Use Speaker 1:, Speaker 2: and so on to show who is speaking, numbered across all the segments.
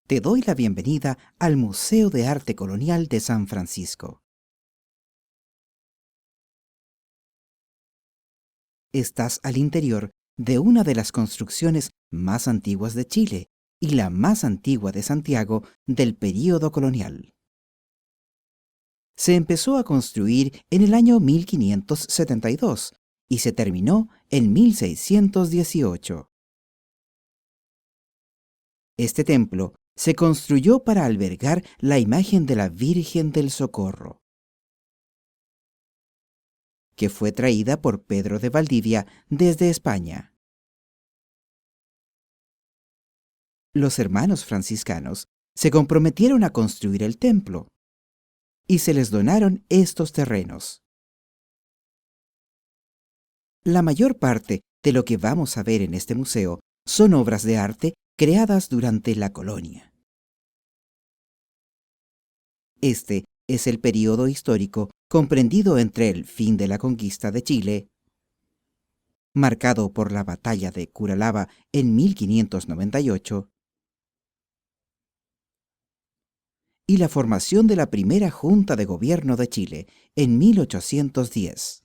Speaker 1: Te doy la bienvenida al Museo de Arte Colonial de San Francisco. Estás al interior de una de las construcciones más antiguas de Chile y la más antigua de Santiago del período colonial. Se empezó a construir en el año 1572 y se terminó en 1618. Este templo se construyó para albergar la imagen de la Virgen del Socorro, que fue traída por Pedro de Valdivia desde España. Los hermanos franciscanos se comprometieron a construir el templo y se les donaron estos terrenos. La mayor parte de lo que vamos a ver en este museo son obras de arte creadas durante la colonia. Este es el período histórico comprendido entre el fin de la conquista de Chile, marcado por la batalla de Curalaba en 1598, y la formación de la primera Junta de Gobierno de Chile en 1810.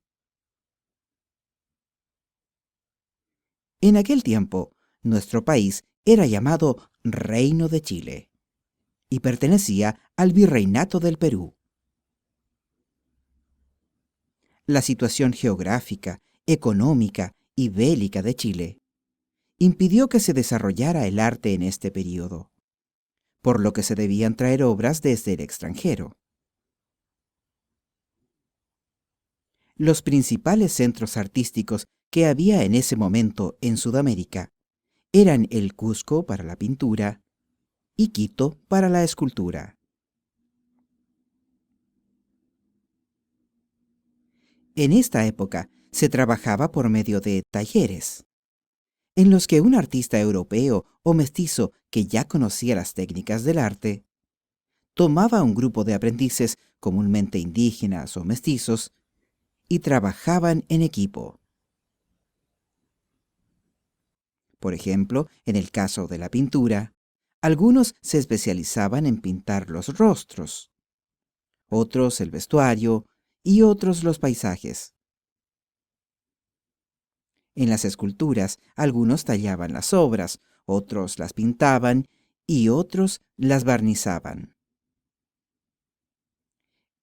Speaker 1: En aquel tiempo, nuestro país era llamado Reino de Chile y pertenecía al Virreinato del Perú. La situación geográfica, económica y bélica de Chile impidió que se desarrollara el arte en este período, por lo que se debían traer obras desde el extranjero. Los principales centros artísticos que había en ese momento en Sudamérica eran el Cusco para la pintura y Quito para la escultura. En esta época se trabajaba por medio de talleres, en los que un artista europeo o mestizo que ya conocía las técnicas del arte, tomaba a un grupo de aprendices comúnmente indígenas o mestizos y trabajaban en equipo. Por ejemplo, en el caso de la pintura, algunos se especializaban en pintar los rostros, otros el vestuario y otros los paisajes. En las esculturas, algunos tallaban las obras, otros las pintaban y otros las barnizaban.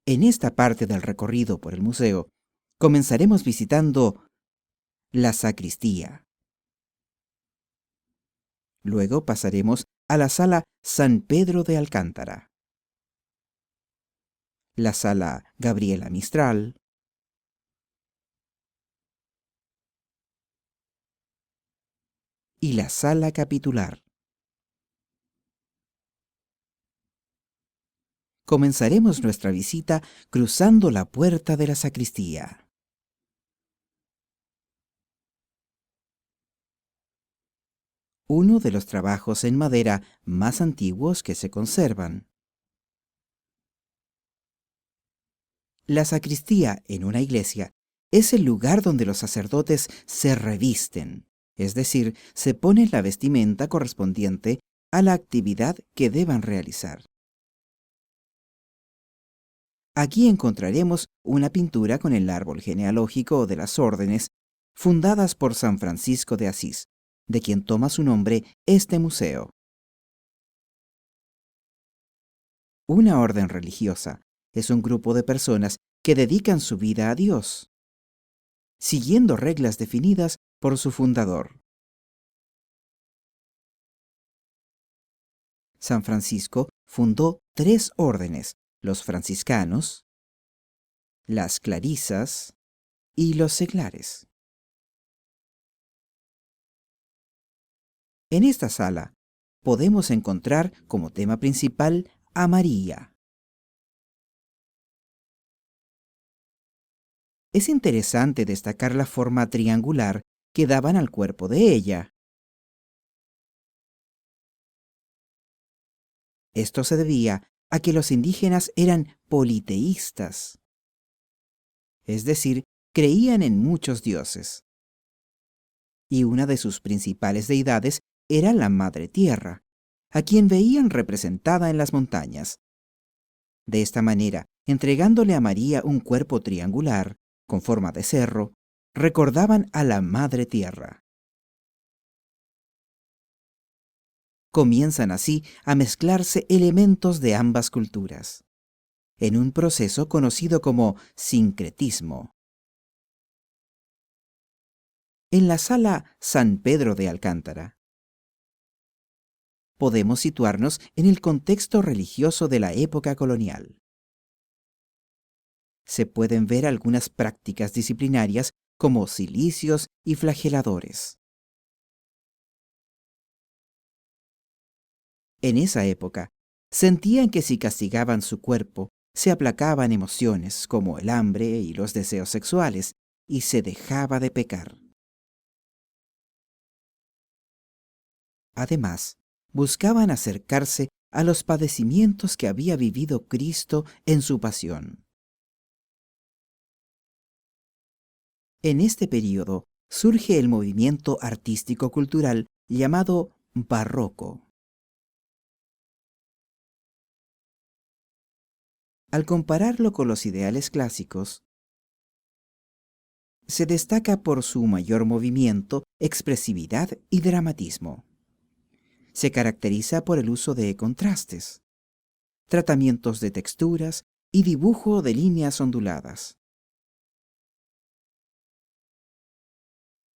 Speaker 1: En esta parte del recorrido por el museo, comenzaremos visitando la sacristía. Luego pasaremos a la sala San Pedro de Alcántara, la sala Gabriela Mistral, y la sala capitular. Comenzaremos nuestra visita cruzando la puerta de la sacristía. Uno de los trabajos en madera más antiguos que se conservan. La sacristía en una iglesia es el lugar donde los sacerdotes se revisten, es decir, se ponen la vestimenta correspondiente a la actividad que deban realizar. Aquí encontraremos una pintura con el árbol genealógico de las órdenes fundadas por San Francisco de Asís, de quien toma su nombre este museo. Una orden religiosa es un grupo de personas que dedican su vida a Dios, siguiendo reglas definidas por su fundador. San Francisco fundó 3 órdenes: los franciscanos, las clarisas y los seglares. En esta sala podemos encontrar como tema principal a María. Es interesante destacar la forma triangular que daban al cuerpo de ella. Esto se debía a que los indígenas eran politeístas, es decir, creían en muchos dioses. Y una de sus principales deidades era la Madre Tierra, a quien veían representada en las montañas. De esta manera, entregándole a María un cuerpo triangular, con forma de cerro, recordaban a la Madre Tierra. Comienzan así a mezclarse elementos de ambas culturas, en un proceso conocido como sincretismo. En la sala San Pedro de Alcántara, podemos situarnos en el contexto religioso de la época colonial. Se pueden ver algunas prácticas disciplinarias como cilicios y flageladores. En esa época, sentían que si castigaban su cuerpo, se aplacaban emociones como el hambre y los deseos sexuales, y se dejaba de pecar. Además, buscaban acercarse a los padecimientos que había vivido Cristo en su pasión. En este período surge el movimiento artístico-cultural llamado barroco. Al compararlo con los ideales clásicos, se destaca por su mayor movimiento, expresividad y dramatismo. Se caracteriza por el uso de contrastes, tratamientos de texturas y dibujo de líneas onduladas.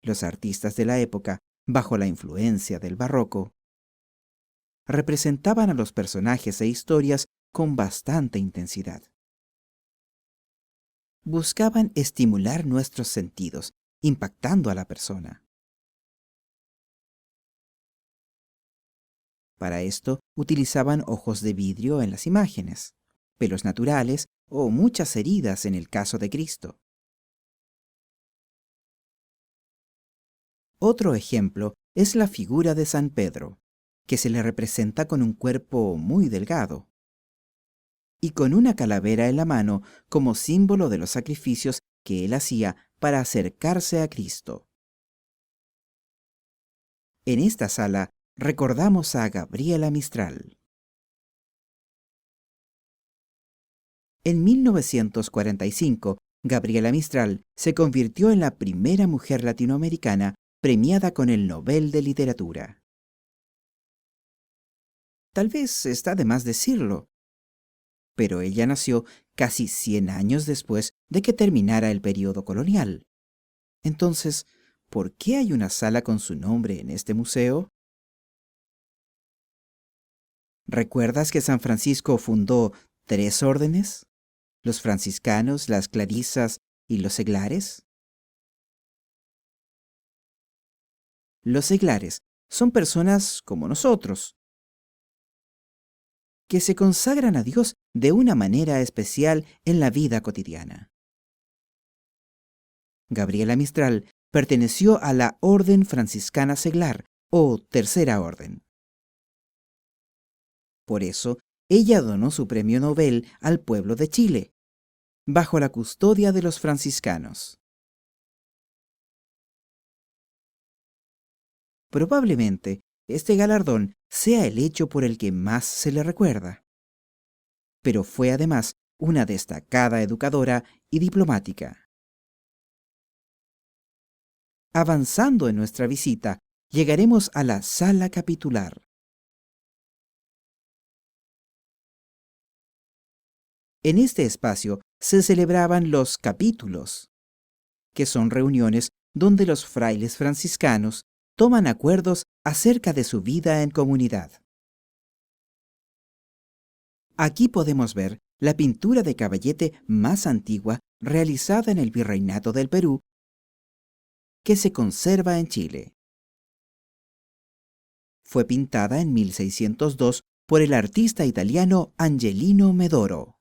Speaker 1: Los artistas de la época, bajo la influencia del barroco, representaban a los personajes e historias con bastante intensidad. Buscaban estimular nuestros sentidos, impactando a la persona. Para esto utilizaban ojos de vidrio en las imágenes, pelos naturales o muchas heridas en el caso de Cristo. Otro ejemplo es la figura de San Pedro, que se le representa con un cuerpo muy delgado y con una calavera en la mano como símbolo de los sacrificios que él hacía para acercarse a Cristo. En esta sala recordamos a Gabriela Mistral. En 1945, Gabriela Mistral se convirtió en la primera mujer latinoamericana premiada con el Nobel de Literatura. Tal vez está de más decirlo, pero ella nació casi 100 años después de que terminara el periodo colonial. Entonces, ¿por qué hay una sala con su nombre en este museo? ¿Recuerdas que San Francisco fundó 3 órdenes? ¿Los franciscanos, las clarisas y los seglares? Los seglares son personas como nosotros, que se consagran a Dios de una manera especial en la vida cotidiana. Gabriela Mistral perteneció a la Orden Franciscana Seglar, o Tercera Orden. Por eso, ella donó su premio Nobel al pueblo de Chile, bajo la custodia de los franciscanos. Probablemente, este galardón sea el hecho por el que más se le recuerda. Pero fue además una destacada educadora y diplomática. Avanzando en nuestra visita, llegaremos a la sala capitular. En este espacio se celebraban los capítulos, que son reuniones donde los frailes franciscanos toman acuerdos acerca de su vida en comunidad. Aquí podemos ver la pintura de caballete más antigua realizada en el Virreinato del Perú, que se conserva en Chile. Fue pintada en 1602 por el artista italiano Angelino Medoro.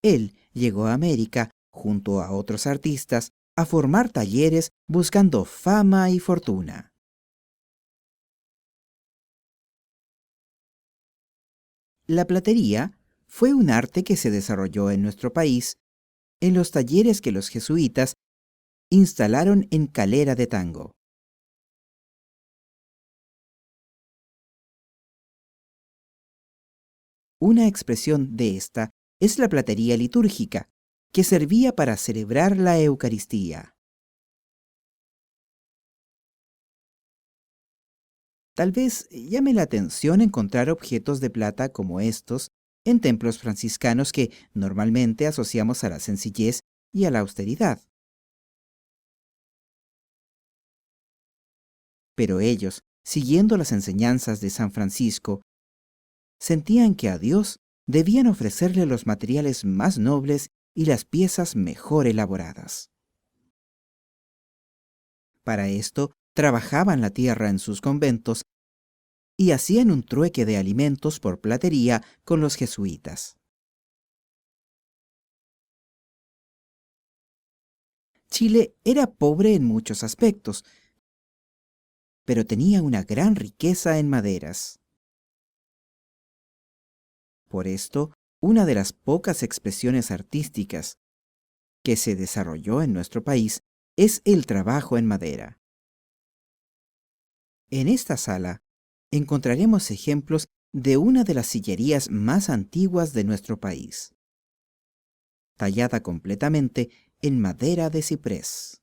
Speaker 1: Él llegó a América, junto a otros artistas, a formar talleres buscando fama y fortuna. La platería fue un arte que se desarrolló en nuestro país en los talleres que los jesuitas instalaron en Calera de Tango. Una expresión de esta es la platería litúrgica, que servía para celebrar la Eucaristía. Tal vez llame la atención encontrar objetos de plata como estos en templos franciscanos que normalmente asociamos a la sencillez y a la austeridad. Pero ellos, siguiendo las enseñanzas de San Francisco, sentían que a Dios debían ofrecerle los materiales más nobles y las piezas mejor elaboradas. Para esto, trabajaban la tierra en sus conventos y hacían un trueque de alimentos por platería con los jesuitas. Chile era pobre en muchos aspectos, pero tenía una gran riqueza en maderas. Por esto, una de las pocas expresiones artísticas que se desarrolló en nuestro país es el trabajo en madera. En esta sala encontraremos ejemplos de una de las sillerías más antiguas de nuestro país, tallada completamente en madera de ciprés.